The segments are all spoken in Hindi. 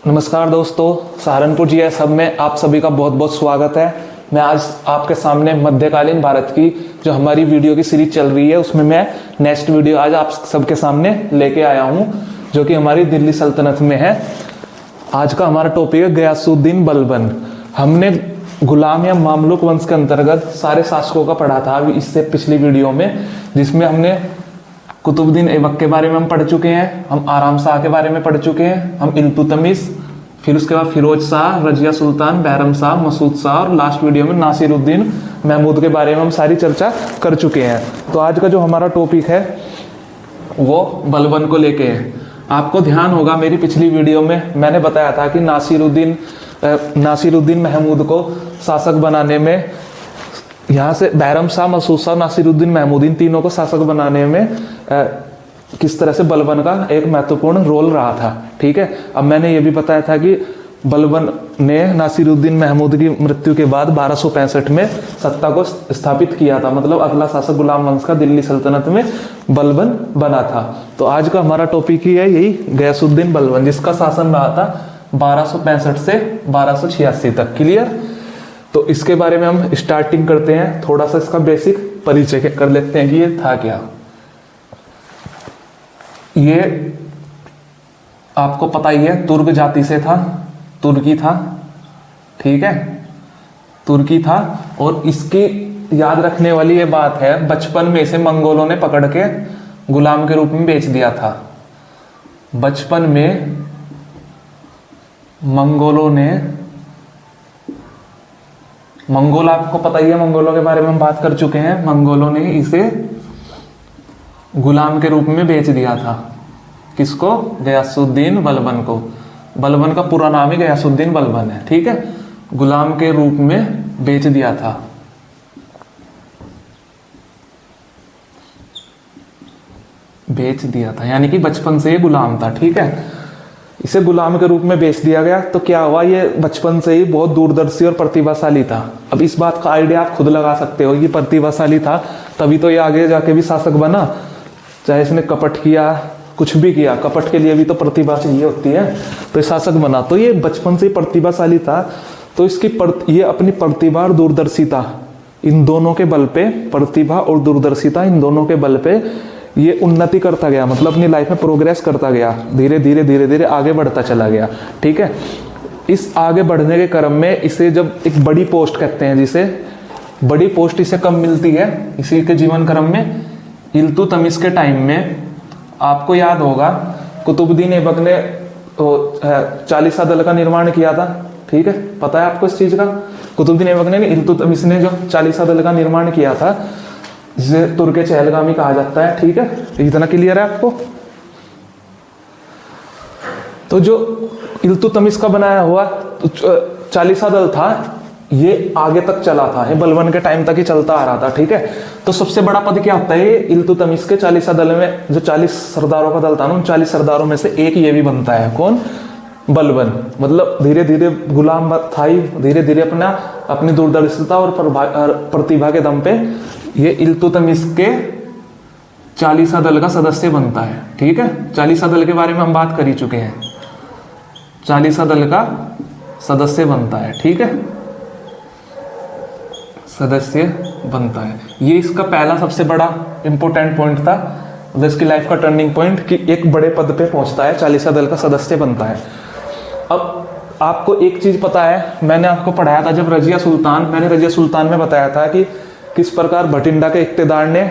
नमस्कार दोस्तों, सहारनपुर जीएसहब में आप सभी का बहुत बहुत स्वागत है। मैं आज आपके सामने मध्यकालीन भारत की जो हमारी वीडियो की सीरीज चल रही है उसमें मैं नेक्स्ट वीडियो आज आप सबके सामने लेके आया हूं, जो कि हमारी दिल्ली सल्तनत में है। आज का हमारा टॉपिक है गयासुद्दीन बलबन। हमने गुलाम या मामलुक वंश के अंतर्गत सारे शासकों का पढ़ा था इससे पिछली वीडियो में, जिसमें हमने कुतुबुद्दीन ऐबक के बारे में हम पढ़ चुके हैं, हम आराम शाह के बारे में पढ़ चुके हैं, हम इल्तुतमिश, फिर उसके बाद फिरोज शाह, रजिया सुल्तान, बैरम शाह, मसूद शाह और लास्ट वीडियो में नासिरुद्दीन महमूद के बारे में हम सारी चर्चा कर चुके हैं। तो आज का जो हमारा टॉपिक है वो बलबन को लेके है। आपको ध्यान होगा मेरी पिछली वीडियो में मैंने बताया था कि नासिरुद्दीन महमूद को शासक बनाने में, यहाँ से बैरम शाह, मसूद शाह, नासिरुद्दीन महमूद, इन तीनों को शासक बनाने में किस तरह से बलबन का एक महत्वपूर्ण रोल रहा था। ठीक है, अब मैंने ये भी बताया था कि बलबन ने नासिरुद्दीन महमूद की मृत्यु के बाद 1265 में सत्ता को स्थापित किया था, मतलब अगला शासक गुलाम वंश का दिल्ली सल्तनत में बलबन बना था। तो आज का हमारा टॉपिक ही है यही गयासुद्दीन बलबन, जिसका शासन रहा था 1265 से 1286 तक। क्लियर? तो इसके बारे में हम स्टार्टिंग करते हैं, थोड़ा सा इसका बेसिक परिचय कर लेते हैं कि ये था क्या। ये आपको पता ही है तुर्क जाति से था, तुर्की था। ठीक है, तुर्की था। और इसकी याद रखने वाली ये बात है, बचपन में इसे मंगोलों ने पकड़ के गुलाम के रूप में बेच दिया था। बचपन में मंगोलों ने, मंगोल आपको पता ही है, मंगोलों के बारे में हम बात कर चुके हैं। मंगोलों ने इसे गुलाम के रूप में बेच दिया था। किसको? गयासुद्दीन बलबन को। बलबन का पूरा नाम ही गयासुद्दीन बलबन है। ठीक है, गुलाम के रूप में बेच दिया था। बेच दिया था यानी कि बचपन से ये गुलाम था। ठीक है, इसे गुलाम के रूप में बेच दिया गया। तो क्या हुआ, ये बचपन से ही बहुत दूरदर्शी और प्रतिभाशाली था। अब इस बात का आइडिया आप खुद लगा सकते हो कि प्रतिभाशाली था तभी तो ये आगे जाके भी शासक बना। चाहे इसने कपट किया, कुछ भी किया, कपट के लिए भी तो प्रतिभा चाहिए होती है, तो शासक बना। तो ये बचपन से ही प्रतिभाशाली था। तो इसकी ये अपनी प्रतिभा और दूरदर्शिता, इन दोनों के बल पे, प्रतिभा और दूरदर्शिता इन दोनों के बल पे ये उन्नति करता गया, मतलब अपनी लाइफ में प्रोग्रेस करता गया, धीरे धीरे आगे बढ़ता चला गया। ठीक है, इस आगे बढ़ने के क्रम में इसे जब एक बड़ी पोस्ट कहते हैं, जिसे बड़ी पोस्ट इसे कब मिलती है इसी के जीवन क्रम में, इल्तुतमिश के टाइम में। आपको याद होगा कुतुबुद्दीन ऐबक ने 40 दल का निर्माण किया था। ठीक है, पता है आपको इस चीज का? कुतुबुद्दीन ऐबक ने, इल्तुतमिश ने जो 40 दल का निर्माण किया था, जिसे तुर्क चहलगामी कहा जाता है। ठीक है, इतना क्लियर है आपको? तो जो इल्तुतमिश का बनाया हुआ 40 दल था, ये आगे तक चला था, ये बलबन के टाइम तक ही चलता आ रहा था। ठीक है, तो सबसे बड़ा पद क्या होता है इल्तुतमिश के 40 दल में? जो 40 सरदारों का दल था ना, उन 40 सरदारों में से एक ये भी बनता है। कौन? बलबन। मतलब धीरे धीरे गुलाम था ही, धीरे धीरे अपनी दूरदर्शिता और प्रतिभा के दम पे ये इल्तुतमिश के 40 दल का सदस्य बनता है। ठीक है, 40 दल के बारे में हम बात कर ही चुके हैं। 40 दल का सदस्य बनता है। ठीक है, सदस्य बनता है। ये इसका पहला सबसे बड़ा इंपॉर्टेंट पॉइंट था, इसकी लाइफ का टर्निंग पॉइंट, कि एक बड़े पद पे पहुंचता है, 40 दल का सदस्य बनता है। अब आपको एक चीज पता है, मैंने आपको पढ़ाया था जब रजिया सुल्तान में बताया था कि किस प्रकार भटिंडा के इक्तेदार ने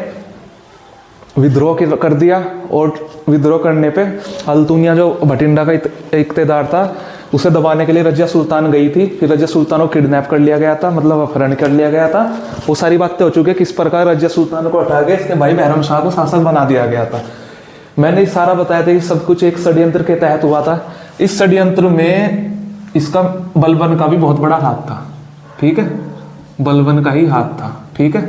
विद्रोह कर दिया, और विद्रोह करने पे अल्तुनिया जो भटिंडा का इक्तेदार था उसे दबाने के लिए रजिया सुल्तान गई थी। फिर रजिया सुल्तान को किडनैप कर लिया गया था, मतलब अपहरण कर लिया गया था। वो सारी बातें हो चुकी है, किस प्रकार रजिया सुल्तान को हटा के इसके भाई बैरम शाह को शासक बना दिया गया था। मैंने सारा बताया था कि सब कुछ एक षड्यंत्र के तहत हुआ था। इस षड्यंत्र में इसका बलबन का भी बहुत बड़ा हाथ था। ठीक है, बलबन का ही हाथ था। ठीक है,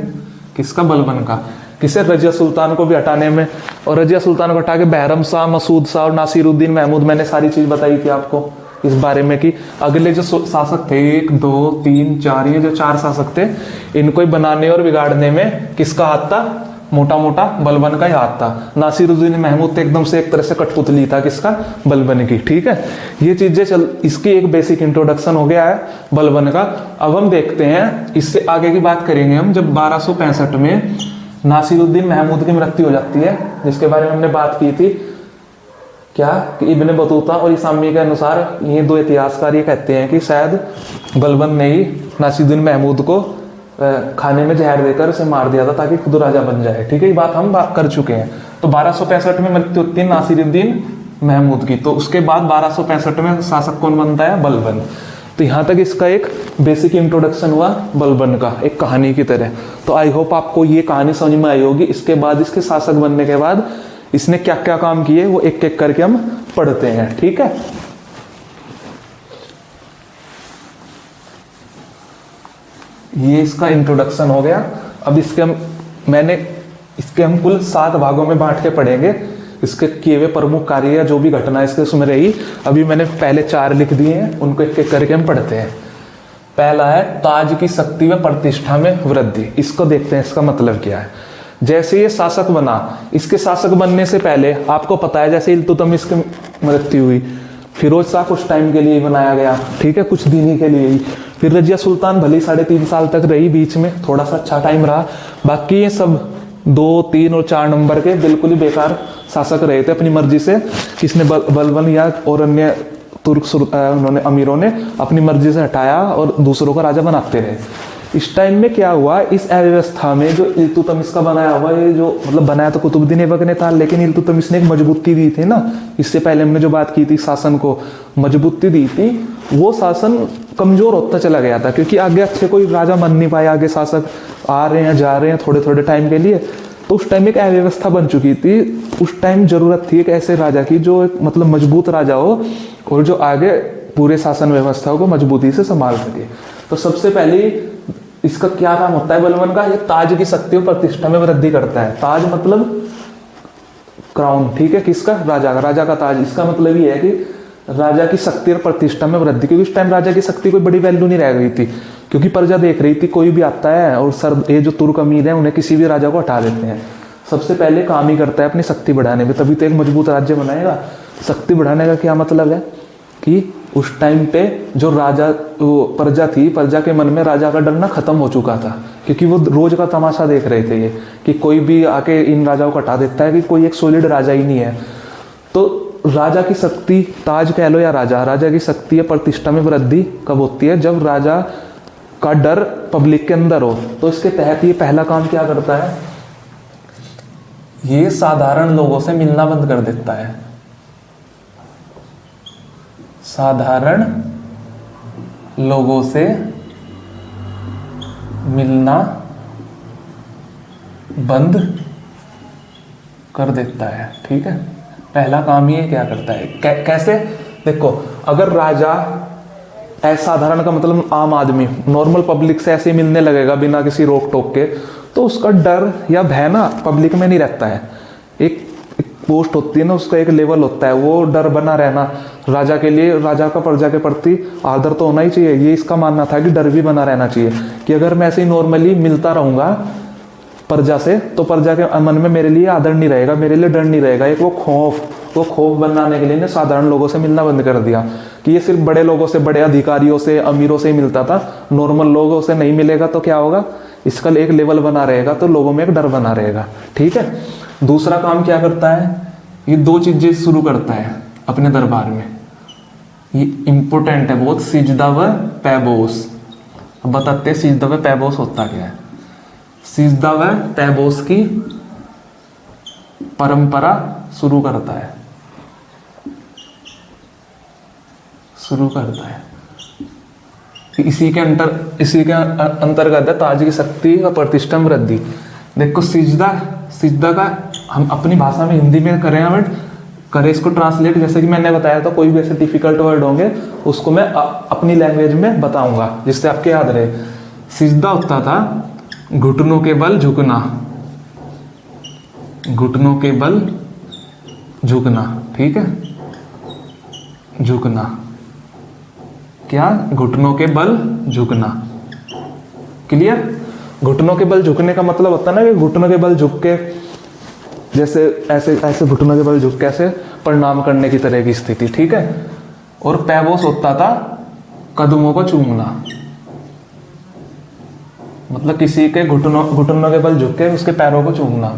किसका? बलबन का। किसे? रजिया सुल्तान को भी हटाने में। और रजिया सुल्तान को हटा के बैरम शाह, मसूद शाह और नासिरुद्दीन महमूद, मैंने सारी चीज बताई थी आपको इस बारे में कि अगले जो शासक थे 1, 2, 3, 4, ये जो 4 शासक थे, इनको ही बनाने और बिगाड़ने में किसका हाथ था? मोटा मोटा बलबन का ही हाथ था। नासिरुद्दीन महमूद तो एकदम से एक तरह से कठपुतली था किसका, बलबन की। ठीक है, ये चीजें इसकी एक बेसिक इंट्रोडक्शन हो गया है बलबन का। अब हम देखते हैं इससे आगे की बात करेंगे हम, जब 1265 में नासिरुद्दीन महमूद की मृत्यु हो जाती है, जिसके बारे में हमने बात की थी क्या, कि इब्ने बतूता और इसामी के अनुसार ये दो इतिहासकार ये कहते हैं कि शायद बलबन ने ही नासिरुद्दीन महमूद को खाने में जहर देकर उसे मार दिया था ताकि खुद राजा बन जाए। ठीक है, ये बात हम बात कर चुके हैं। तो 1265 में मृत्यु होती है नासिरुद्दीन महमूद की। तो उसके बाद 1265 में शासक कौन बनता है, बलबन। तो यहाँ तक इसका एक बेसिक इंट्रोडक्शन हुआ बलबन का, एक कहानी की तरह। तो आई होप आपको ये कहानी समझ में आई होगी। इसके बाद इसके शासक बनने के बाद इसने क्या क्या काम किए वो एक एक करके हम पढ़ते हैं। ठीक है, ये इसका इंट्रोडक्शन हो गया। अब इसके हम कुल 7 भागों में बांट के पढ़ेंगे। इसके किए हुए प्रमुख कार्य या जो भी घटना इसके उसमें रही, अभी मैंने पहले 4 लिख दिए हैं, उनको एक एक करके हम पढ़ते हैं। पहला है ताज की शक्ति व प्रतिष्ठा में वृद्धि। इसको देखते हैं, इसका मतलब क्या है। जैसे ये शासक बना, इसके शासक बनने से पहले आपको पता है जैसे इल्तुतमिश की मृत्यु हुई, फिरोज शाह कुछ टाइम के लिए बनाया गया। ठीक है, कुछ दिन ही के लिए ही। फिर रजिया सुल्तान भली 3.5 साल तक रही, बीच में थोड़ा सा अच्छा टाइम रहा। बाकी ये सब 2, 3 और 4 नंबर के बिल्कुल ही बेकार शासक रहे थे अपनी मर्जी से। किसने बलबन या और अन्य तुर्क उन्होंने अमीरों ने अपनी मर्जी से हटाया और दूसरों को राजा बनाते रहे। इस टाइम में क्या हुआ, इस अव्यवस्था में जो इल्तुतमिश का बनाया हुआ, ये जो मतलब बनाया तो कुतुबुद्दीन ऐबक ने था, लेकिन इल्तुतमिश ने एक मजबूती दी थी ना, इससे पहले हमने जो बात की थी, शासन को मजबूती दी थी, वो शासन कमजोर होता चला गया था क्योंकि आगे अच्छे कोई राजा बन नहीं पाया। आगे शासक आ रहे हैं जा रहे हैं थोड़े थोड़े टाइम के लिए, तो उस टाइम एक अव्यवस्था बन चुकी थी। उस टाइम जरूरत थी एक ऐसे राजा की जो एक मतलब मजबूत राजा हो और जो आगे पूरे शासन व्यवस्था को मजबूती से संभाल सके। तो सबसे पहले इसका क्या काम होता है बलबन का, ये ताज की शक्ति और प्रतिष्ठा में वृद्धि करता है। ताज मतलब क्राउन, ठीक है, किसका, राजा का ताज। इसका मतलब ये है कि राजा की शक्ति और प्रतिष्ठा में वृद्धि, क्योंकि उस टाइम राजा की शक्ति कोई बड़ी वैल्यू नहीं रह गई थी, क्योंकि प्रजा देख रही थी कोई भी आता है और सर ये जो तुर्क अमीर है उन्हें किसी भी राजा को हटा देते हैं। सबसे पहले काम ही करता है अपनी शक्ति बढ़ाने में, तभी तो एक मजबूत राज्य बनाएगा। शक्ति बढ़ाने का क्या मतलब है कि उस टाइम पे जो राजा प्रजा थी, प्रजा के मन में राजा का डरना खत्म हो चुका था, क्योंकि वो रोज का तमाशा देख रहे थे ये कि कोई भी आके इन राजाओं को हटा देता है, कि कोई एक सॉलिड राजा ही नहीं है। तो राजा की शक्ति, ताज कह लो या राजा की शक्ति या प्रतिष्ठा में वृद्धि कब होती है, जब राजा का डर पब्लिक के अंदर हो। तो इसके तहत ये पहला काम क्या करता है, ये साधारण लोगों से मिलना बंद कर देता है। साधारण लोगों से मिलना बंद कर देता है। ठीक है, पहला काम ये क्या करता है, कैसे, देखो, अगर राजा असाधारण का मतलब आम आदमी, नॉर्मल पब्लिक से ऐसे मिलने लगेगा बिना किसी रोक टोक के, तो उसका डर या भय ना पब्लिक में नहीं रहता है। एक पोस्ट होती है ना, उसका एक लेवल होता है, वो डर बना रहना राजा के लिए, राजा का प्रजा के प्रति आदर तो होना ही चाहिए। ये इसका मानना था कि डर भी बना रहना चाहिए, कि अगर मैं ऐसे ही नॉर्मली मिलता रहूंगा प्रजा से, तो प्रजा के मन में मेरे लिए आदर नहीं रहेगा, मेरे लिए डर नहीं रहेगा। एक वो खौफ बनाने के लिए साधारण लोगों से मिलना बंद कर दिया, कि ये सिर्फ बड़े लोगों से, बड़े अधिकारियों से, अमीरों से ही मिलता था, नॉर्मल लोगों से नहीं मिलेगा। तो क्या होगा, इसका एक लेवल बना रहेगा, तो लोगों में एक डर बना रहेगा। ठीक है, दूसरा काम क्या करता है, ये 2 चीजें शुरू करता है अपने दरबार में, ये इंपोर्टेंट है बहुत, सिजदा व पैबोस। अब बताते हैं सिजदा व पैबोस होता क्या है। सिजदा व पैबोस की परंपरा शुरू करता है, इसी के अंतर्गत है ताज की शक्ति व प्रतिष्ठा में वृद्धि। देखो, सिजदा का हम अपनी भाषा में हिंदी में करें इसको ट्रांसलेट, जैसे कि मैंने बताया था, कोई भी ऐसे डिफिकल्ट वर्ड होंगे उसको मैं अपनी लैंग्वेज में बताऊंगा जिससे आपके याद रहे। सिजदा होता था घुटनों के बल झुकना, घुटनों के बल झुकना। ठीक है, झुकना क्या, घुटनों के बल झुकना, क्लियर। घुटनों के बल झुकने का मतलब होता है ना कि घुटनों के बल झुक के जैसे ऐसे ऐसे घुटनों के बल झुक के ऐसे प्रणाम करने की तरह की स्थिति, ठीक है। और पैबोस होता था कदमों को चूमना, मतलब किसी के घुटनों के बल झुक के उसके पैरों को चूमना,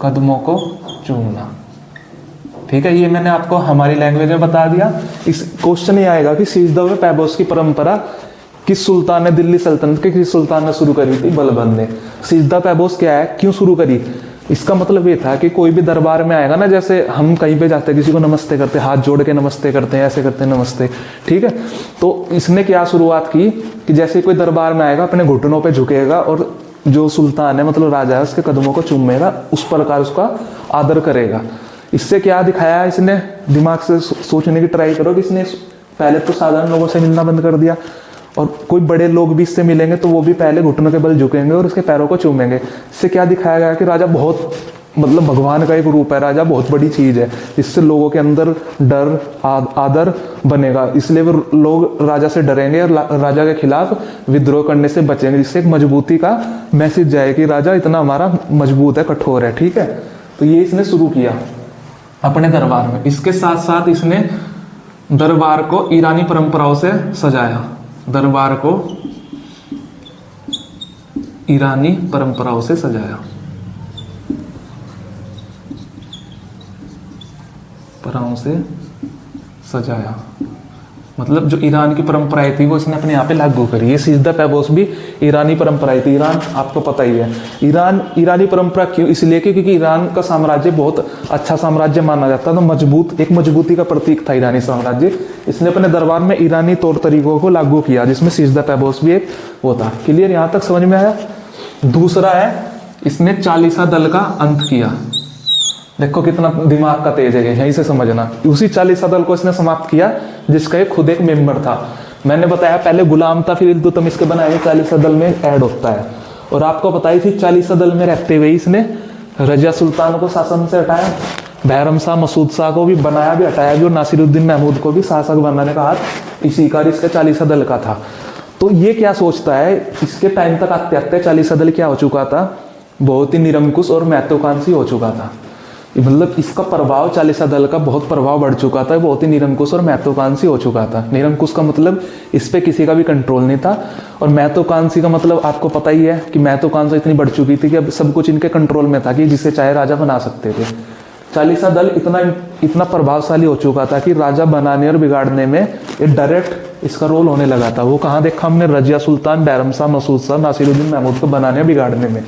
कदमों को चूमना, ठीक है। ये मैंने आपको हमारी लैंग्वेज में बता दिया। इस क्वेश्चन ये आएगा कि सिजदा व पैबोस की परंपरा किस सुल्तान ने, दिल्ली सल्तनत के किस सुल्तान ने शुरू करी थी? बलबन ने। सिजदा पैबोस क्या है, क्यों शुरू करी? इसका मतलब ये था कि कोई भी दरबार में आएगा ना, जैसे हम कहीं पे जाते हैं किसी को नमस्ते करते हैं, हाथ जोड़ के नमस्ते करते हैं, ऐसे करते हैं नमस्ते, ठीक है। तो इसने क्या शुरुआत की कि जैसे कोई दरबार में आएगा अपने घुटनों पे झुकेगा और जो सुल्तान है मतलब राजा है उसके कदमों को चूमेगा, उस प्रकार उसका आदर करेगा। इससे क्या दिखाया इसने, दिमाग से सोचने की ट्राई करो कि इसने पहले तो साधारण लोगों से मिलना बंद कर दिया और कोई बड़े लोग भी इससे मिलेंगे तो वो भी पहले घुटनों के बल झुकेंगे और उसके पैरों को चूमेंगे। इससे क्या दिखाया गया कि राजा बहुत मतलब भगवान का एक रूप है, राजा बहुत बड़ी चीज है। इससे लोगों के अंदर डर आदर बनेगा, इसलिए वो लोग राजा से डरेंगे और राजा के खिलाफ विद्रोह करने से बचेंगे, जिससे एक मजबूती का मैसेज जाए कि राजा इतना हमारा मजबूत है, कठोर है, ठीक है। तो ये इसने शुरू किया अपने दरबार में। इसके साथ साथ इसने दरबार को ईरानी परंपराओं से सजाया, दरबार को ईरानी परंपराओं से सजाया, परंपराओं से सजाया, मतलब जो ईरान की परंपराएं थी वो इसने अपने यहाँ पे लागू करी। ये सिजदा पैबोस भी ईरानी परंपराएं थी। ईरान आपको पता ही है, ईरानी परंपरा क्यों, इसलिए क्योंकि ईरान का साम्राज्य बहुत अच्छा साम्राज्य माना जाता था, तो मजबूत, एक मजबूती का प्रतीक था ईरानी साम्राज्य। इसने अपने दरबार में ईरानी तौर तरीकों को लागू किया, जिसमें सिजदा पैबोस भी एक वो था। क्लियर, यहाँ तक समझ में आया। दूसरा है, इसने चालीसा दल का अंत किया। देखो कितना दिमाग का तेज है, यहीं से समझना। उसी चालीसा दल को इसने समाप्त किया जिसका एक खुद एक मेंबर था। मैंने बताया पहले गुलाम था, फिर इल्तुतमिश के बनाए चालीसा दल में ऐड होता है। और आपको बताई थी चालीसा दल में रहते हुए इसने रजिया सुल्तान को शासन से हटाया, बैरम शाह मसूद शाह को भी बनाया भी, हटाया भी, और नासिरुद्दीन महमूद को भी शासक बनाने का हाथ इसी का, इसके चालीसा दल का था। तो ये क्या सोचता है, इसके टाइम तक आते आते चालीसा दल क्या हो चुका था, बहुत ही निरंकुश और महत्वाकांक्षी हो चुका था। मतलब इसका प्रभाव, चालीसा दल का बहुत प्रभाव बढ़ चुका था, बहुत ही निरंकुश और महत्वाकांक्षी हो चुका था। निरंकुश का मतलब इस पे किसी का भी कंट्रोल नहीं था, और महत्वाकांक्षी का मतलब आपको पता ही है कि महत्वाकांक्षा इतनी बढ़ चुकी थी कि अब सब कुछ इनके कंट्रोल में था कि जिसे चाहे राजा बना सकते थे। चालीसा दल इतना प्रभावशाली हो चुका था कि राजा बनाने और बिगाड़ने में ये डायरेक्ट इसका रोल होने लगा था। वो कहाँ देखा हमने, रजिया सुल्तान, बैरम शाह, मसूद शाह, नासिरुद्दीन महमूद को बनाने और बिगाड़ने में।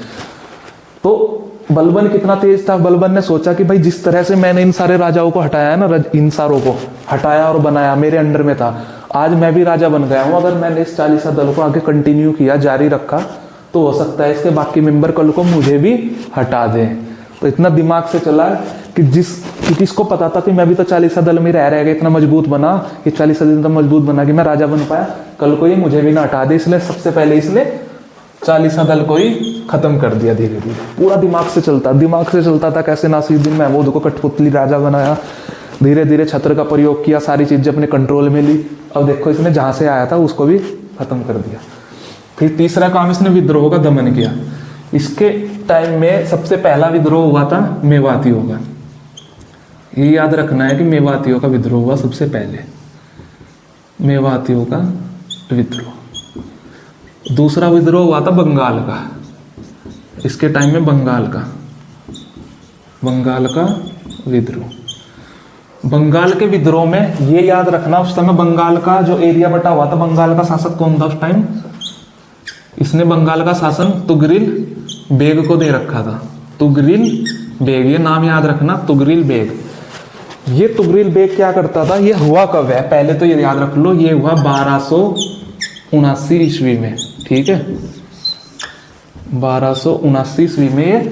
तो बलबन कितना तेज था, बलबन ने सोचा कि भाई जिस तरह से मैंने इन सारे राजाओं को हटाया है ना, इन सारों को हटाया और बनाया, मेरे अंडर में था, आज मैं भी राजा बन गया हूं। अगर मैंने इस चालीसा दल को आगे कंटिन्यू किया, जारी रखा, तो हो सकता है इसके बाकी मेंबर कल को मुझे भी हटा दें। तो इतना दिमाग से चला कि क्योंकि इसको पता था कि मैं भी तो चालीसा दल में रह गया, इतना मजबूत बना कि चालीसा दल इतना मजबूत बना कि मैं राजा बन पाया, कल को ये मुझे भी ना हटा दे। इसलिए सबसे पहले इसने चालीसा दल को ही खत्म कर दिया धीरे धीरे। पूरा दिमाग से चलता था कैसे नासिरुद्दीन महमूद को कठपुतली राजा बनाया, धीरे धीरे छत्र का प्रयोग किया, सारी चीजें अपने कंट्रोल में ली। अब देखो इसने जहां से आया था उसको भी खत्म कर दिया। फिर तीसरा काम, इसने विद्रोह का दमन किया। इसके टाइम में सबसे पहला विद्रोह हुआ था मेवातियों का। ये याद रखना है कि मेवातियों का विद्रोह हुआ सबसे पहले, मेवातियों का विद्रोह। दूसरा विद्रोह हुआ था बंगाल का, इसके टाइम में बंगाल का विद्रोह। बंगाल के विद्रोह में ये याद रखना, उस समय बंगाल का जो एरिया बटा हुआ था, बंगाल का शासक कौन था उस टाइम, इसने बंगाल का शासन तुगरिल बेग को दे रखा था। तुगरिल बेग, ये नाम याद रखना, तुगरिल बेग। ये तुगरिल बेग क्या करता था, ये हुआ कब है, पहले तो ये याद रख लो, ये हुआ 1279 ईस्वी में, ठीक है। 1279 ईस्वी में ये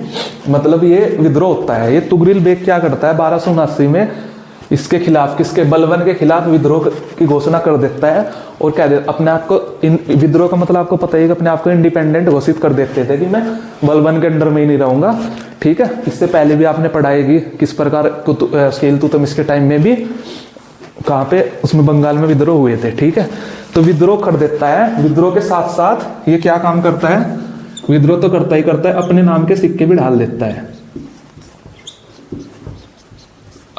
मतलब ये विद्रोह होता है। ये तुगरिल बेग क्या करता है 1279 में, इसके खिलाफ, किसके, बलबन के खिलाफ विद्रोह की घोषणा कर देता है। और क्या अपने आप को, विद्रोह का मतलब आपको पता ही है, अपने आप को इंडिपेंडेंट घोषित कर देते थे कि मैं बलबन के अंडर में ही नहीं रहूंगा, ठीक है। इससे पहले भी आपने पढ़ाएगी किस प्रकार इल्तुतमिश के टाइम में भी कहाँ पे, उसमें बंगाल में विद्रोह हुए थे, ठीक है। तो विद्रोह कर देता है। विद्रोह के साथ साथ ये क्या काम करता है, विद्रोह तो करता ही करता है, अपने नाम के सिक्के भी डाल देता है,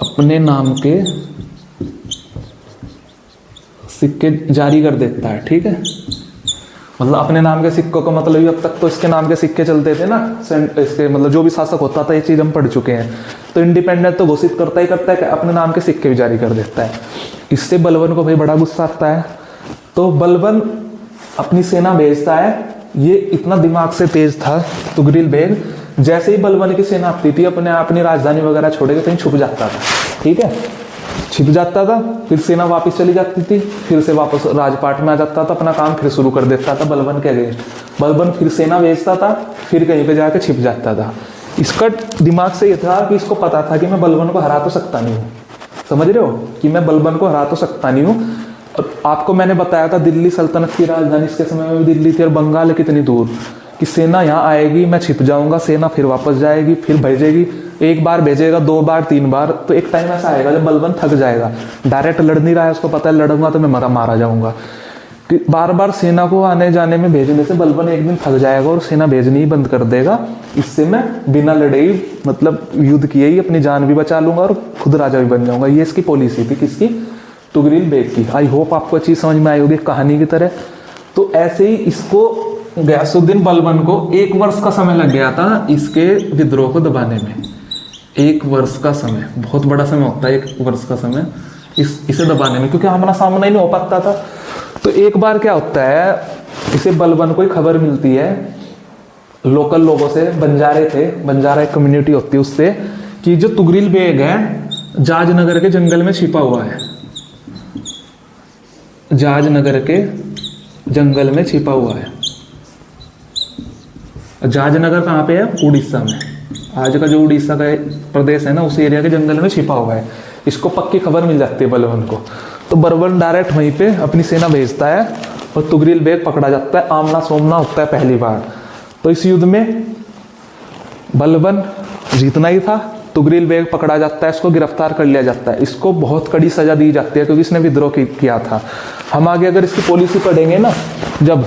अपने नाम के सिक्के जारी कर देता है। ठीक है, मतलब अपने नाम के सिक्कों का मतलब अब तक तो इसके नाम के सिक्के चलते थे ना, इसके मतलब जो भी शासक होता था, ये चीज़ हम पढ़ चुके हैं। तो इंडिपेंडेंट तो घोषित करता ही करता है कि अपने नाम के सिक्के भी जारी कर देता है। इससे बलबन को भाई बड़ा गुस्सा आता है, तो बलबन अपनी सेना भेजता है। ये इतना दिमाग से तेज था तुगरिल बेग, जैसे ही बलबन की सेना आती थी अपने अपनी राजधानी वगैरह छोड़ के कहीं छुप जाता था। ठीक है, छिप जाता था, फिर सेना वापस चली जाती थी, फिर से वापस राजपाट में आ जाता था, अपना काम फिर शुरू कर देता था बलबन के अगेंस्ट। बलबन फिर सेना भेजता था, फिर कहीं पे जाके छिप जाता था। इसका दिमाग से ये था कि इसको पता था कि मैं बलबन को हरा तो सकता नहीं हूँ, समझ रहे हो, कि मैं बलबन को हरा तो सकता नहीं हूँ। आपको मैंने बताया था दिल्ली सल्तनत की राजधानी इसके समय में भी दिल्ली थी, और बंगाल है कितनी दूर, कि सेना यहाँ आएगी, मैं छिप जाऊंगा, सेना फिर वापस जाएगी, फिर भेजेगी, एक बार भेजेगा, 2 बार 3 बार, तो एक टाइम ऐसा आएगा जब बलबन थक जाएगा, डायरेक्ट लड़ नहीं रहा है, उसको पता है लड़ूंगा तो मैं मारा जाऊंगा। कि बार बार सेना को आने जाने में भेजने से बलबन एक दिन थक जाएगा और सेना भेजनी ही बंद कर देगा। इससे मैं बिना लड़े ही, मतलब युद्ध किए ही अपनी जान भी बचा लूंगा और खुद राजा भी बन जाऊंगा। ये इसकी पॉलिसी थी, किसकी, तुगरिल बेग की। आई होप आपको चीज समझ में आई होगी कहानी की तरह। तो ऐसे ही इसको गयासुद्दीन बलबन को 1 वर्ष का समय लग गया था इसके विद्रोह को दबाने में। 1 वर्ष का समय बहुत बड़ा समय होता है, 1 वर्ष का समय इसे दबाने में, क्योंकि आमना सामना ही नहीं हो पाता था। तो एक बार क्या होता है, इसे बलबन को खबर मिलती है लोकल लोगों से, बंजारे थे, बंजारा एक कम्युनिटी होती है उससे, कि जो तुगरिल बेग है जाजनगर के जंगल में छिपा हुआ है, जाजनगर के जंगल में छिपा हुआ है। जाजनगर कहाँ पे है, उड़ीसा में। आज का जो उड़ीसा का प्रदेश है ना, उस एरिया के जंगल में छिपा हुआ है। इसको पक्की खबर मिल जाती है बलबन को, तो बलबन डायरेक्ट वहीं पे अपनी सेना भेजता है और तुगरिल बेग पकड़ा जाता है। आमना सामना होता है पहली बार। तो इस युद्ध में बलबन जीतना ही था, तुगरिल बेग पकड़ा जाता है, इसको गिरफ्तार कर लिया जाता है, इसको बहुत कड़ी सजा दी जाती है क्योंकि इसने विद्रोह किया था। हम आगे अगर इसकी पॉलिसी पढ़ेंगे ना, जब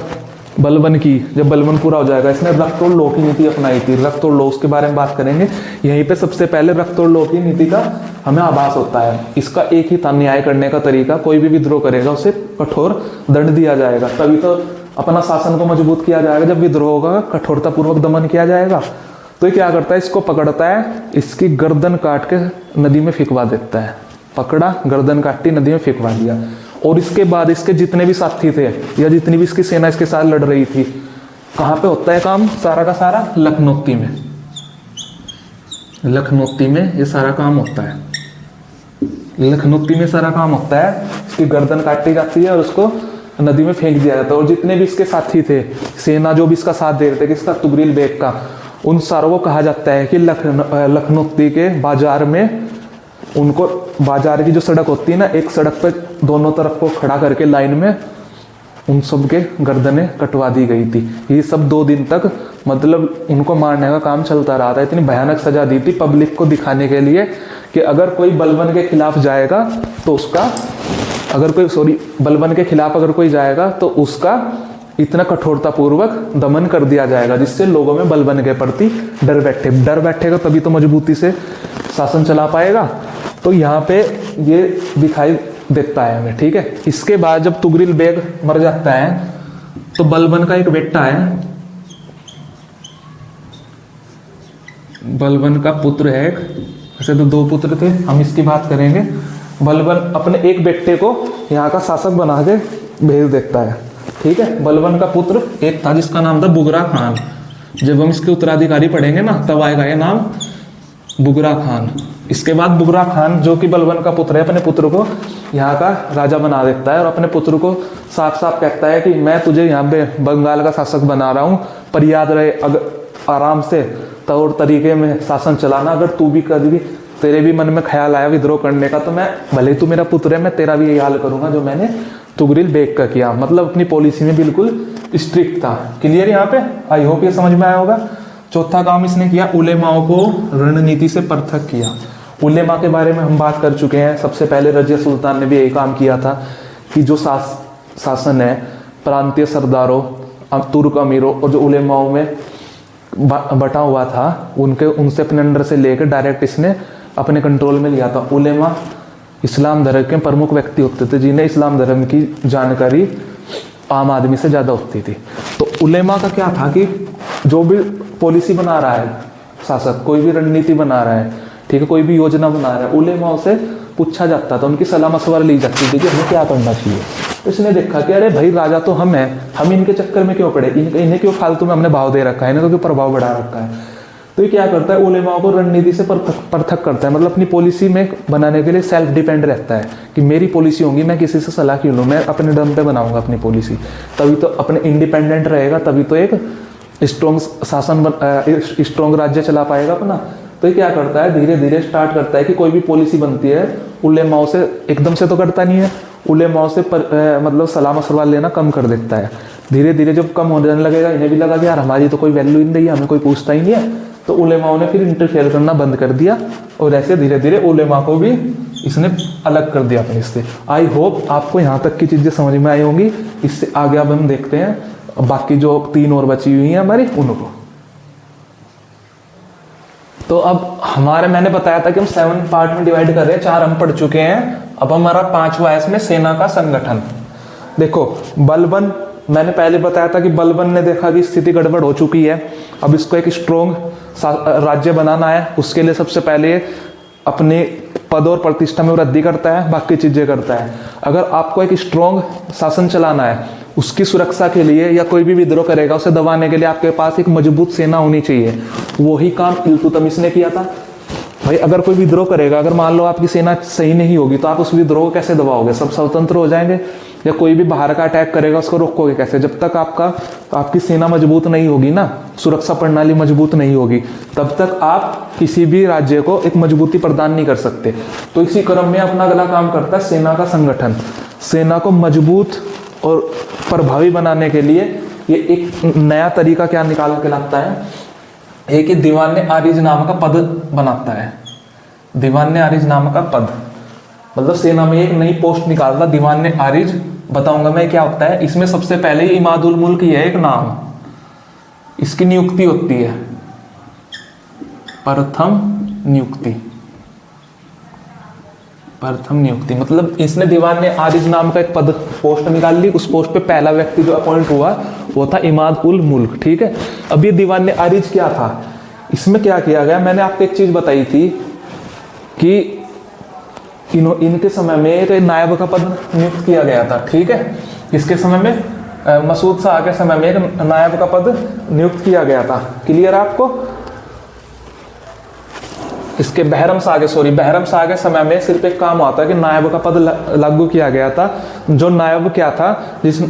बलबन पूरा हो जाएगा, इसने रक्तोड़ लो की नीति अपनाई थी। रक्तोड़ लो, उसके बारे में बात करेंगे। यहीं पे सबसे पहले रक्तोड़ लो की नीति का हमें आभास होता है। इसका एक ही था न्याय करने का तरीका, कोई भी विद्रोह करेगा उसे कठोर दंड दिया जाएगा, तभी तो अपना शासन को मजबूत किया जाएगा। जब विद्रोह होगा कठोरता पूर्वक दमन किया जाएगा। तो ये क्या करता है, इसको पकड़ता है, इसकी गर्दन काट के नदी में फेंकवा देता है। पकड़ा, गर्दन काटी, नदी में फेंकवा दिया। और इसके बाद इसके जितने भी साथी थे या जितनी भी इसकी सेना इसके साथ लड़ रही थी, कहाँ पे होता है काम सारा का सारा, लखनौती में। लखनौती में ये सारा काम होता है, लखनौती में सारा काम होता है। इसकी गर्दन काटी जाती है और उसको नदी में फेंक दिया जाता है। और जितने भी इसके साथी थे, सेना जो भी इसका साथ दे रहे थे, किसका, तुगरिल बेग का, उन सारों को कहा जाता है कि लखनौती के बाजार में, उनको बाजार की जो सड़क होती है ना, एक सड़क पे दोनों तरफ को खड़ा करके लाइन में उन सब के गर्दनें कटवा दी गई थी। ये सब 2 दिन तक मतलब उनको मारने का काम चलता रहा था। इतनी भयानक सजा दी थी पब्लिक को दिखाने के लिए कि अगर कोई बलबन के खिलाफ जाएगा तो उसका, बलबन के खिलाफ अगर कोई जाएगा तो उसका इतना कठोरतापूर्वक दमन कर दिया जाएगा, जिससे लोगों में बलबन के प्रति डर बैठेगा, तभी तो मजबूती से शासन चला पाएगा। तो यहाँ पे ये दिखाई देता है हमें। ठीक है, इसके बाद जब तुगरिल बेग मर जाता है तो बलबन का एक बेटा है, बलबन का पुत्र है एक, ऐसे तो 2 पुत्र थे, हम इसकी बात करेंगे। बलबन अपने एक बेटे को यहाँ का शासक बना के भेज देता है। ठीक है, बलबन का पुत्र एक था जिसका नाम था बुगरा खान। जब हम इसके उत्तराधिकारी पढ़ेंगे ना, तब आएगा ये नाम बुगरा खान। इसके बाद बुगरा खान, जो कि बलबन का पुत्र है, अपने पुत्र को यहाँ का राजा बना देता है और अपने पुत्र को साफ साफ कहता है कि मैं तुझे यहाँ पे बंगाल का शासक बना रहा हूँ, पर याद रहे अगर आराम से तौर तरीके में शासन चलाना। अगर तू भी कभी भी तेरे भी मन में ख्याल आया विद्रोह करने का, तो मैं, भले ही तू मेरा पुत्र है, मैं तेरा भी यही हाल करूंगा जो मैंने तुगरिल बेग का किया। मतलब अपनी पॉलिसी में बिल्कुल स्ट्रिक्ट था। क्लियर यहाँ पे, आई होप ये समझ में आया होगा। चौथा काम इसने किया, उलेमाओं को रणनीति से पृथक किया। उलेमा के बारे में हम बात कर चुके हैं। सबसे पहले रजिया सुल्तान ने भी यही काम किया था कि जो शासन है, प्रांतीय सरदारों, तुर्क अमीरों और जो उलेमाओं में बटा हुआ था उनसे अपने अंडर से लेकर डायरेक्ट इसने अपने कंट्रोल में लिया था। उलेमा इस्लाम धर्म के प्रमुख व्यक्ति होते थे जिन्हें इस्लाम धर्म की जानकारी आम आदमी से ज़्यादा होती थी। तो उलेमा का क्या था कि जो भी पॉलिसी बना रहा है शासक, कोई भी रणनीति बना रहा है, ठीक है, कोई भी योजना बना रहा है, उलेमा से पूछा जाता था, उनकी सलाह मशवरा ली जाती थी कि हमें क्या करना चाहिए। तो इसने देखा कि अरे भाई राजा तो हम हैं, हम इनके चक्कर में क्यों पड़े, इन्हें क्यों फालतू में हमने भाव दे रखा है, इन्हें क्यों प्रभाव बढ़ा रखा है। तो ये क्या करता है, उलेमा को रणनीति से पृथक करता है, मतलब अपनी पॉलिसी में बनाने के लिए सेल्फ डिपेंड रहता है कि मेरी पॉलिसी होगी, मैं किसी से सलाह क्यों लूँ, मैं अपने दम पे बनाऊंगा अपनी पॉलिसी, तभी तो अपने इंडिपेंडेंट रहेगा, तभी तो एक स्ट्रॉन्ग राज्य चला पाएगा अपना। तो ये क्या करता है, धीरे धीरे स्टार्ट करता है कि कोई भी पॉलिसी बनती है उलेमाओं से एकदम से तो करता नहीं है, उलेमाओं से मतलब सलाह मशवरा लेना कम कर देता है। धीरे धीरे जब कम होने लगेगा, इन्हें भी लगा कि यार हमारी तो कोई वैल्यू ही नहीं है, हमें कोई पूछता ही नहीं है, तो उलेमाओं ने फिर इंटरफेयर करना बंद कर दिया और ऐसे धीरे धीरे उलेमा को भी इसने अलग कर दिया अपने से। आई होप आपको यहाँ तक की चीज़ें समझ में आई होंगी। इससे आगे अब हम देखते हैं बाकी जो 3 और बची हुई हैं हमारी उनको। तो अब मैंने बताया था कि हम 7 पार्ट में डिवाइड कर रहे हैं, 4 हम पढ़ चुके हैं, अब हमारा 5वां है इसमें सेना का संगठन। देखो बलबन, मैंने पहले बताया था कि बलबन ने देखा कि स्थिति गड़बड़ हो चुकी है, अब इसको एक स्ट्रॉन्ग राज्य बनाना है। उसके लिए सबसे पहले अपने पद और प्रतिष्ठा में वृद्धि करता है, बाकी चीजें करता है। अगर आपको एक स्ट्रॉन्ग शासन चलाना है, उसकी सुरक्षा के लिए या कोई भी विद्रोह करेगा उसे दबाने के लिए आपके पास एक मजबूत सेना होनी चाहिए। वही काम इल्तुतमिश ने किया था। भाई अगर कोई विद्रोह करेगा, अगर मान लो आपकी सेना सही नहीं होगी तो आप उस विद्रोह को कैसे दबाओगे, सब स्वतंत्र हो जाएंगे। या कोई भी बाहर का अटैक करेगा उसको रोकोगे कैसे, जब तक आपकी सेना मजबूत नहीं होगी ना, सुरक्षा प्रणाली मजबूत नहीं होगी, तब तक आप किसी भी राज्य को एक मजबूती प्रदान नहीं कर सकते। तो इसी क्रम में अपना अगला काम करता है सेना का संगठन। सेना को मजबूत और प्रभावी बनाने के लिए ये एक नया तरीका क्या निकाल के लाता है, एक ही दीवान आरिज नाम का पद बनाता है। दीवान आरिज नाम का पद मतलब सेना में एक नई पोस्ट निकालता, दीवान आरिज। बताऊंगा मैं क्या होता है। इसमें सबसे पहले इमादुल मुल्क ही है एक नाम, इसकी नियुक्ति होती है, प्रथम नियुक्ति मतलब इसने दीवान आरिज नाम का एक पद पोस्ट निकाल ली। उस पोस्ट पे पहला व्यक्ति जो अपॉइंट हुआ वो था इमाद उल मुल्क, ठीक है। अब ये दीवान आरिज क्या था, इसमें क्या किया गया, मैंने आपको एक चीज बताई थी कि इनके समय में एक नायब का पद नियुक्त किया गया था, ठीक है। इसके समय में मसूद शाह के समय में एक नायब का पद नियुक्त किया गया था। क्लियर है आपको। इसके बहरम शाह के समय में सिर्फ एक काम हुआ था कि नायब का पद लागू किया गया था। जो नायब क्या था, जिस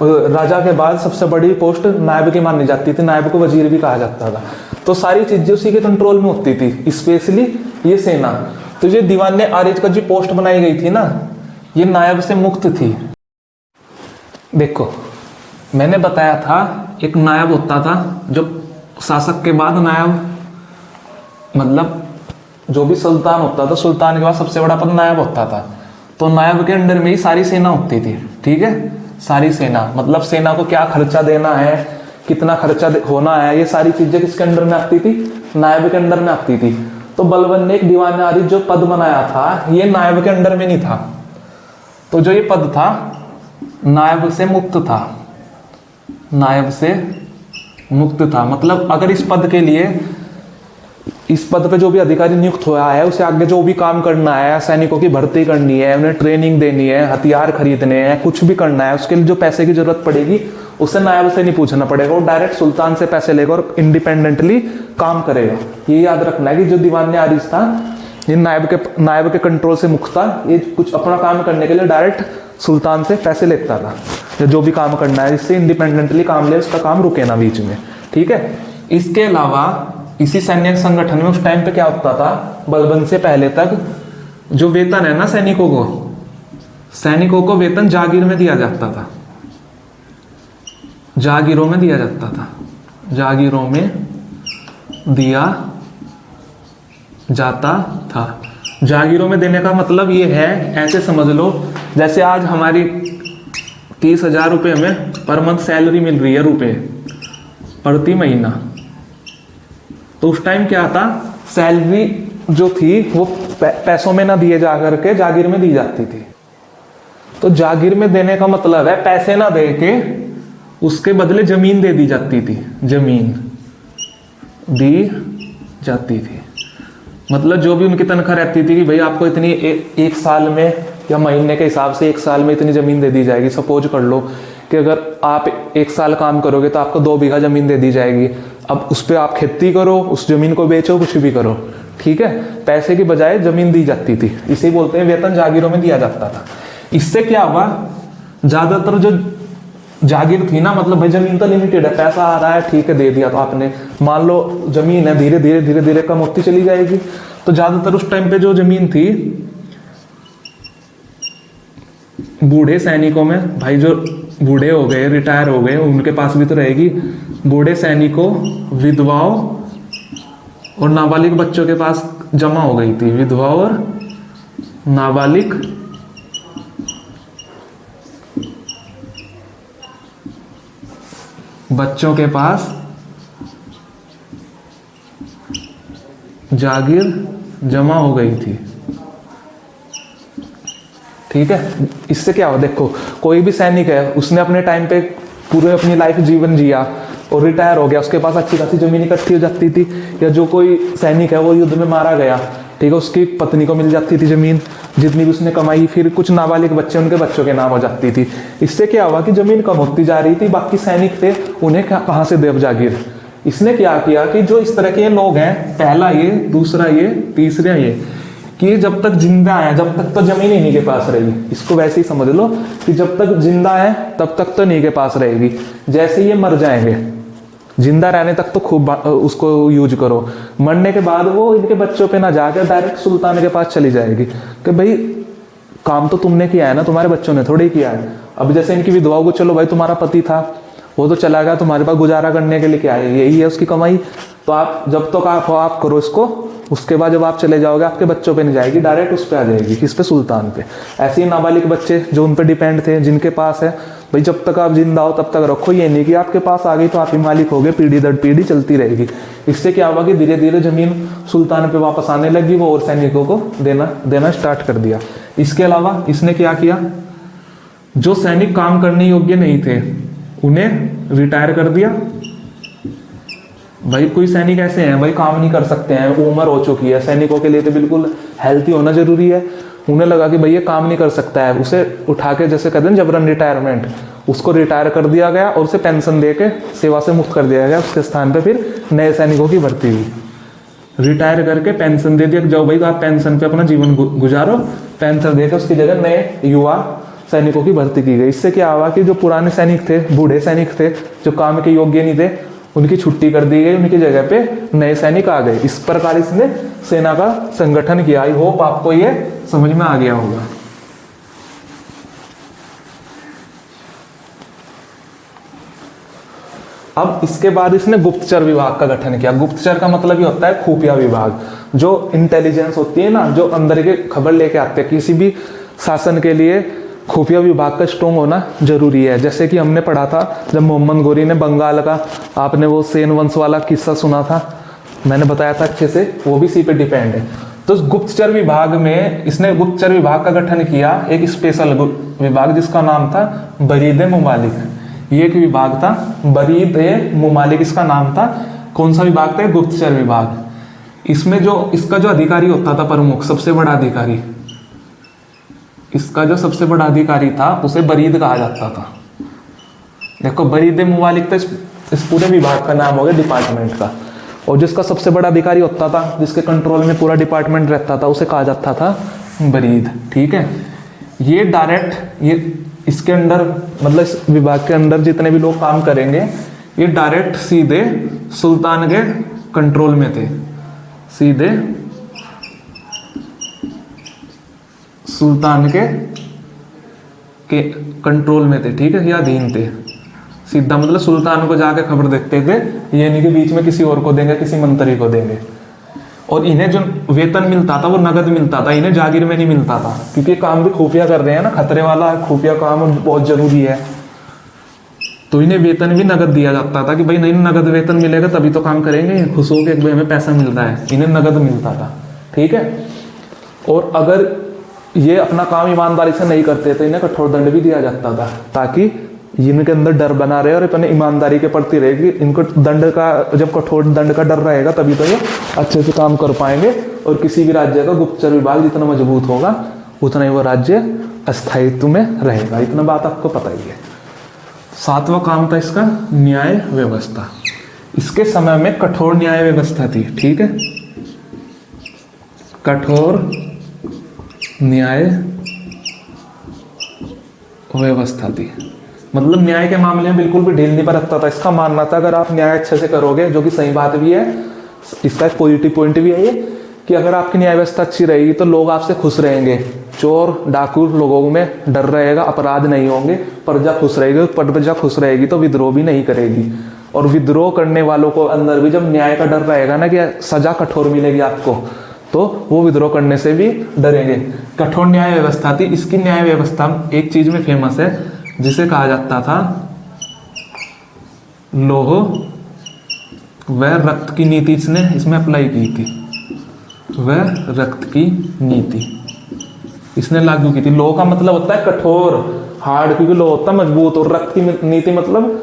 राजा के बाद सबसे बड़ी पोस्ट नायब की मानी जाती थी, नायब को वजीर भी कहा जाता था। तो सारी चीजें उसी के कंट्रोल में होती थी, स्पेशली ये सेना। तो ये दीवान आरिज का जो पोस्ट बनाई गई थी ना, ये नायब से मुक्त थी। देखो मैंने बताया था एक नायब होता था, जो शासक के बाद नायब मतलब जो भी सुल्तान होता था, सुल्तान के बाद सबसे बड़ा पद नायब होता था। तो नायब के अंडर में ही सारी सेना होती थी, ठीक है। सारी सेना मतलब सेना को क्या खर्चा देना है, कितना खर्चा होना है, ये सारी चीजें किसके अंडर में आती थी, नायब के अंडर में आती थी। तो बलबन ने एक दीवान आरिज जो पद बनाया था, ये नायब के अंडर में नहीं था। तो जो ये पद था नायब से मुक्त था, नायब से मुक्त था। मतलब अगर इस पद के लिए, इस पद पे जो भी अधिकारी नियुक्त हुआ है उसे आगे जो भी काम करना है, सैनिकों की भर्ती करनी है, उन्हें ट्रेनिंग देनी है, हथियार खरीदने हैं, कुछ भी करना है, उसके लिए जो पैसे की जरूरत पड़ेगी उसे नायब से नहीं पूछना पड़ेगा, वो डायरेक्ट सुल्तान से पैसे लेगा और इंडिपेंडेंटली काम करेगा। ये याद रखना है कि जो दीवान आरिज था ये नायब के कंट्रोल से मुक्त था। ये कुछ अपना काम करने के लिए डायरेक्ट सुल्तान से पैसे लेता था, जो भी काम करना है जिससे इंडिपेंडेंटली काम ले, उसका काम रुके ना बीच में, ठीक है। इसके अलावा इसी सैन्य संगठन में उस टाइम पे क्या होता था, बलबन से पहले तक जो वेतन है ना सैनिकों को वेतन जागीर में दिया जाता था, जागीरों में दिया जाता था, जागीरों में दिया जाता था। जागीरों में देने का मतलब ये है, ऐसे समझ लो जैसे आज हमारी 30,000 रुपये हमें पर मंथ सैलरी मिल रही है, रुपए प्रति महीना, तो उस टाइम क्या था, सैलरी जो थी वो पैसों में ना दिए जा करके जागीर में दी जाती थी। तो जागीर में देने का मतलब है पैसे ना दे के उसके बदले जमीन दे दी जाती थी, जमीन दी जाती थी। मतलब जो भी उनकी तनख्वाह रहती थी कि भाई आपको इतनी एक साल में या महीने के हिसाब से एक साल में इतनी जमीन दे दी जाएगी। सपोज कर लो कि अगर आप एक साल काम करोगे तो आपको 2 बीघा जमीन दे दी जाएगी। अब उस पर आप खेती करो, उस जमीन को बेचो, कुछ भी करो, ठीक है। पैसे की बजाय जमीन दी जाती थी, इसे बोलते हैं वेतन जागीरों में दिया जाता था। इससे क्या हुआ, ज्यादातर जो जागीर थी ना, मतलब भाई जमीन तो लिमिटेड है, पैसा आ रहा है, ठीक है दे दिया। तो आपने मान लो जमीन है, धीरे धीरे धीरे धीरे कम होती चली जाएगी। तो ज्यादातर उस टाइम पे जो जमीन थी बूढ़े सैनिकों में, भाई जो बूढ़े हो गए, रिटायर हो गए, उनके पास भी तो रहेगी। बूढ़े सैनिकों, विधवाओं और नाबालिग बच्चों के पास जमा हो गई थी। विधवा और नाबालिग बच्चों के पास जागीर जमा हो गई थी, ठीक है। इससे क्या हो, देखो कोई भी सैनिक है, उसने अपने टाइम पे पूरे अपनी लाइफ जीवन जिया और रिटायर हो गया, उसके पास अच्छी खासी जमीन इकट्ठी हो जाती थी। या जो कोई सैनिक है वो युद्ध में मारा गया, ठीक है, उसकी पत्नी को मिल जाती थी जमीन, जितनी भी उसने कमाई। फिर कुछ नाबालिग बच्चे, उनके बच्चों के नाम हो जाती थी। इससे क्या हुआ कि जमीन कम होती जा रही थी। बाकी सैनिक थे, उन्हें कहाँ से देव जागीर। इसने क्या किया कि जो इस तरह के लोग हैं, पहला ये, दूसरा ये, तीसरा ये, कि जब तक जिंदा है जब तक तो जमीन इन्हीं के पास रहेगी। इसको वैसे ही समझ लो कि जब तक जिंदा है तब तक तो इन्हीं के पास रहेगी। जैसे ये मर जाएंगे, जिंदा रहने तक तो खूब उसको यूज करो, मरने के बाद वो इनके बच्चों पे ना जाकर डायरेक्ट सुल्तान के पास चली जाएगी कि भाई काम तो तुमने किया है ना, तुम्हारे बच्चों ने थोड़ी किया है। अब जैसे इनकी विधवाओं को, चलो भाई तुम्हारा पति था, वो तो चला गया, तुम्हारे पास गुजारा करने के लिए क्या है, यही है उसकी कमाई। तो आप जब तक आप करो इसको, उसके बाद जब आप चले जाओगे आपके बच्चों पे नहीं जाएगी, डायरेक्ट उस पे आ जाएगी, किस पे, सुल्तान पे। ऐसे ही नाबालिग बच्चे जो उन पे डिपेंड थे, जिनके पास है, भाई जब तक आप जिंदा हो तब तक रखो, ये नहीं कि आपके पास आ गई तो आप ही मालिक हो गए, पीढ़ी दर पीढ़ी चलती रहेगी। इससे क्या हुआ कि धीरे धीरे जमीन सुल्तान पे वापस आने लगी, वो और सैनिकों को देना स्टार्ट कर दिया। इसके अलावा इसने क्या किया, जो सैनिक काम करने योग्य नहीं थे उन्हें रिटायर कर दिया। भाई कोई सैनिक ऐसे हैं भाई काम नहीं कर सकते हैं, उम्र हो चुकी है, सैनिकों के लिए तो बिल्कुल हेल्थी होना जरूरी है। उन्हें लगा कि भाई ये काम नहीं कर सकता है, उसे उठा के, जैसे कहते हैं जबरन रिटायरमेंट, उसको रिटायर कर दिया गया और उसे पेंशन दे के सेवा से मुक्त कर दिया गया। उसके स्थान पे फिर नए सैनिकों की भर्ती हुई। रिटायर करके पेंशन दे दिया, जाओ भाई आप पेंशन पे अपना जीवन गुजारो, पेंशन देकर उसकी जगह नए युवा सैनिकों की भर्ती की गई। इससे क्या हुआ कि जो पुराने सैनिक थे, बूढ़े सैनिक थे, जो काम के योग्य नहीं थे, उनकी छुट्टी कर दी गई, उनकी जगह पे नए सैनिक आ गए। इस प्रकार इसने सेना का संगठन किया। आई होप आपको ये समझ में आ गया होगा। अब इसके बाद इसने गुप्तचर विभाग का गठन किया। गुप्तचर का मतलब ये होता है खुफिया विभाग, जो इंटेलिजेंस होती है ना, जो अंदर के खबर लेके आते हैं। किसी भी शासन के लिए खुफिया विभाग का स्ट्रॉन्ग होना जरूरी है। जैसे कि हमने पढ़ा था जब मोहम्मद गोरी ने बंगाल का, आपने वो सेन वंश वाला किस्सा सुना था, मैंने बताया था अच्छे से, वो भी इसी पे डिपेंड है। तो गुप्तचर विभाग में इसने गुप्तचर विभाग का गठन किया, एक स्पेशल विभाग जिसका नाम था बरीद मुमालिक। ये एक विभाग था, बरीद मुमालिक इसका नाम था। कौन सा विभाग था? गुप्तचर विभाग। इसमें जो इसका जो अधिकारी होता था, प्रमुख सबसे बड़ा अधिकारी, इसका जो सबसे बड़ा अधिकारी था उसे बरीद कहा जाता था। देखो बरीद मुमालिक तो इस पूरे विभाग का नाम हो गया, डिपार्टमेंट का। और जिसका सबसे बड़ा अधिकारी होता था, जिसके कंट्रोल में पूरा डिपार्टमेंट रहता था, उसे कहा जाता था बरीद। ठीक है, ये डायरेक्ट ये इसके अंदर, मतलब इस विभाग के अंदर जितने भी लोग काम करेंगे, ये डायरेक्ट सीधे सुल्तान के कंट्रोल में थे, सीधे सुल्तान के कंट्रोल में थे। ठीक है, या अधीन थे सीधा, मतलब सुल्तान को जाके खबर देते थे, ये नहीं कि बीच में किसी और को देंगे, किसी मंत्री को देंगे। और इन्हें जो वेतन मिलता था वो नगद मिलता था, इन्हें जागीर में नहीं मिलता था, क्योंकि काम भी खुफिया कर रहे हैं ना, खतरे वाला खुफिया काम बहुत जरूरी है। तो इन्हें वेतन भी नगद दिया जाता था कि भाई नहीं नगद वेतन मिलेगा तभी तो काम करेंगे, खुश हो के एक भाई हमें पैसा मिल रहा है, इन्हें नगद मिलता था। ठीक है, और अगर ये अपना काम ईमानदारी से नहीं करते तो इन्हें कठोर दंड भी दिया जाता था, ताकि इनके अंदर डर बना रहे और अपने ईमानदारी के प्रति रहेगी। इनको दंड का, जब कठोर दंड का डर रहेगा तभी तो ये अच्छे से काम कर पाएंगे, और किसी भी राज्य का गुप्तचर विभाग जितना मजबूत होगा उतना ही वो राज्य अस्थायित्व में रहेगा। इतना बात आपको पता ही है। 7वां काम था इसका न्याय व्यवस्था। इसके समय में कठोर न्याय व्यवस्था थी। ठीक है, कठोर न्याय व्यवस्था थी, मतलब न्याय के मामले में बिल्कुल भी ढील नहीं बरतता था। इसका मानना था अगर आप न्याय अच्छे से करोगे, जो कि सही बात भी है, इसका एक पॉजिटिव पॉइंट भी है ये कि अगर आपकी न्याय व्यवस्था अच्छी रहेगी तो लोग आपसे खुश रहेंगे, चोर डाकू लोगों में डर रहेगा, अपराध नहीं होंगे, प्रजा खुश रहेगी। प्रजा खुश रहेगी तो विद्रोह भी नहीं करेगी, और विद्रोह करने वालों को अंदर भी जब न्याय का डर रहेगा ना कि सजा कठोर मिलेगी आपको, तो वो विद्रोह करने से भी डरेंगे। कठोर न्याय व्यवस्था थी। इसकी न्याय व्यवस्था एक चीज में फेमस है जिसे कहा जाता था लौह व रक्त की नीति। इसने इसमें अप्लाई की थी, वह रक्त की नीति इसने लागू की थी। लौह का मतलब होता है कठोर, हार्ड, क्योंकि लौह होता है मजबूत, और रक्त की नीति मतलब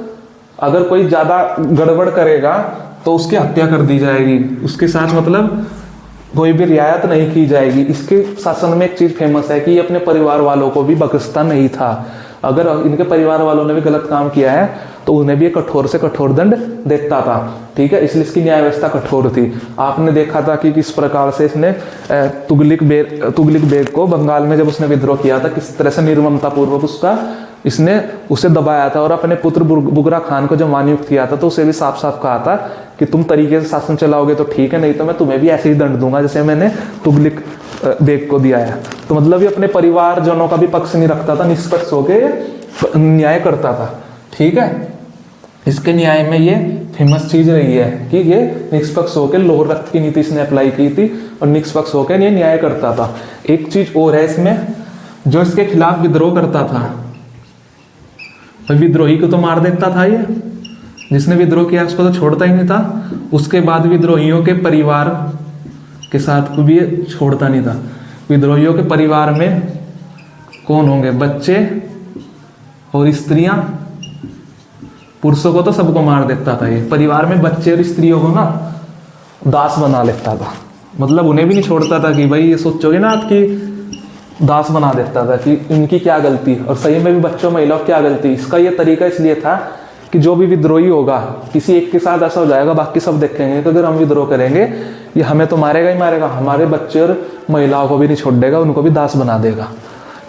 अगर कोई ज्यादा गड़बड़ करेगा तो उसकी हत्या कर दी जाएगी, उसके साथ मतलब कोई भी रियायत नहीं की जाएगी। इसके शासन में एक चीज फेमस है कि ये अपने परिवार वालों को भी बख्शता नहीं था। अगर इनके परिवार वालों ने भी गलत काम किया है तो उन्हें भी कठोर से कठोर दंड देता था। ठीक है, इसलिए इसकी न्याय व्यवस्था कठोर थी। आपने देखा था कि किस प्रकार से इसने तुगलक बेग को बंगाल में जब उसने विद्रोह किया था, किस तरह से निर्ममता पूर्वक इसने उसे दबाया था, और अपने पुत्र बुगरा खान को जब मानयुक्त किया था तो उसे भी साफ साफ कहा था कि तुम तरीके से शासन चलाओगे तो ठीक है, नहीं तो मैं तुम्हें भी ऐसे ही दंड दूंगा जैसे मैंने तुगलक बेग को दिया है। तो मतलब ये अपने परिवारजनों का भी पक्ष नहीं रखता था, निष्पक्ष होकर न्याय करता था। ठीक है, इसके न्याय में ये फेमस चीज रही है कि ये निष्पक्ष होकर लौह रक्त की नीति इसने अप्लाई की थी और निष्पक्ष होकर ये न्याय करता था। एक चीज और है इसमें, जो इसके खिलाफ विद्रोह करता था, विद्रोही को तो मार देता था ये, जिसने विद्रोह किया उसको तो छोड़ता ही नहीं था। उसके बाद विद्रोहियों के परिवार के साथ को भी ये छोड़ता नहीं था। विद्रोहियों के परिवार में कौन होंगे? बच्चे और स्त्रियां। पुरुषों को तो सबको मार देता था ये, परिवार में बच्चे और स्त्रियों को ना दास बना लेता था। मतलब उन्हें भी नहीं छोड़ता था कि भाई ये सोचोगे ना आपकी, दास बना देता था कि इनकी क्या गलती, और सही में भी बच्चों महिलाओं की क्या गलती। इसका ये तरीका इसलिए था कि जो भी विद्रोही होगा किसी एक के साथ ऐसा हो जाएगा, बाकी सब देखेंगे तो अगर हम विद्रोह करेंगे ये हमें तो मारेगा ही मारेगा, हमारे बच्चे और महिलाओं को भी नहीं छोड़ देगा, उनको भी दास बना देगा।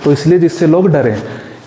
तो इसलिए जिससे लोग डरे।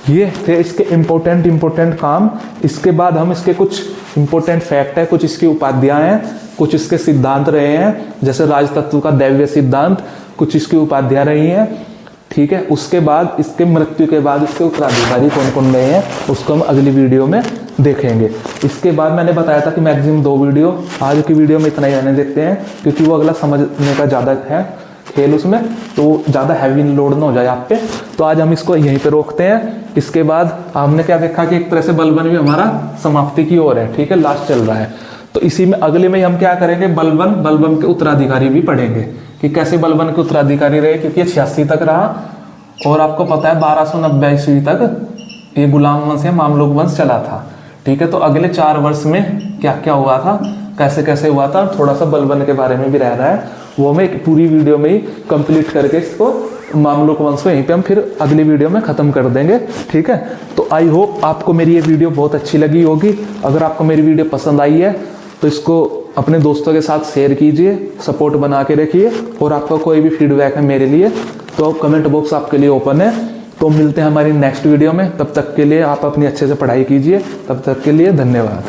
ये थे इसके इम्पोर्टेंट काम। इसके बाद हम इसके कुछ इम्पोर्टेंट फैक्ट है, कुछ इसकी उपाधियां हैं, कुछ इसके सिद्धांत रहे हैं, जैसे राजतत्व का दैव्य सिद्धांत, कुछ इसकी उपाधियां रही हैं। ठीक है, उसके बाद इसके मृत्यु के बाद इसके उत्तराधिकारी कौन कौन रहे हैं उसको हम अगली वीडियो में देखेंगे। इसके बाद मैंने बताया था कि मैक्सिमम 2 वीडियो, आज की वीडियो में इतना ही रहने देते हैं क्योंकि वो अगला समझने का ज़्यादा है खेल उसमें, तो ज़्यादा हैवी लोड ना हो जाए आप पे। तो आज हम इसको यहीं पे रोकते हैं। इसके बाद हमने क्या देखा कि एक तरह से बलबन भी हमारा समाप्ति की ओर है। ठीक है, लास्ट चल रहा है। तो इसी में अगले में हम क्या करेंगे, बलबन के उत्तराधिकारी भी पढ़ेंगे कि कैसे बलबन के उत्तराधिकारी रहे, क्योंकि 86 तक रहा और आपको पता है 1290 ईस्वी तक ये गुलाम वंश या मामलुक वंश चला था। ठीक है, तो अगले 4 वर्ष में क्या क्या हुआ था, कैसे कैसे हुआ था, थोड़ा सा बलबन के बारे में भी रह रहा है, वो मैं एक पूरी वीडियो में ही कंप्लीट करके इसको मामलुक वंश को यहीं पे हम फिर अगली वीडियो में ख़त्म कर देंगे। ठीक है, तो आई होप आपको मेरी ये वीडियो बहुत अच्छी लगी होगी। अगर आपको मेरी वीडियो पसंद आई है तो इसको अपने दोस्तों के साथ शेयर कीजिए, सपोर्ट बना के रखिए, और आपका कोई भी फीडबैक है मेरे लिए तो कमेंट बॉक्स आपके लिए ओपन है। तो मिलते हैं हमारी नेक्स्ट वीडियो में, तब तक के लिए आप अपनी अच्छे से पढ़ाई कीजिए। तब तक के लिए धन्यवाद।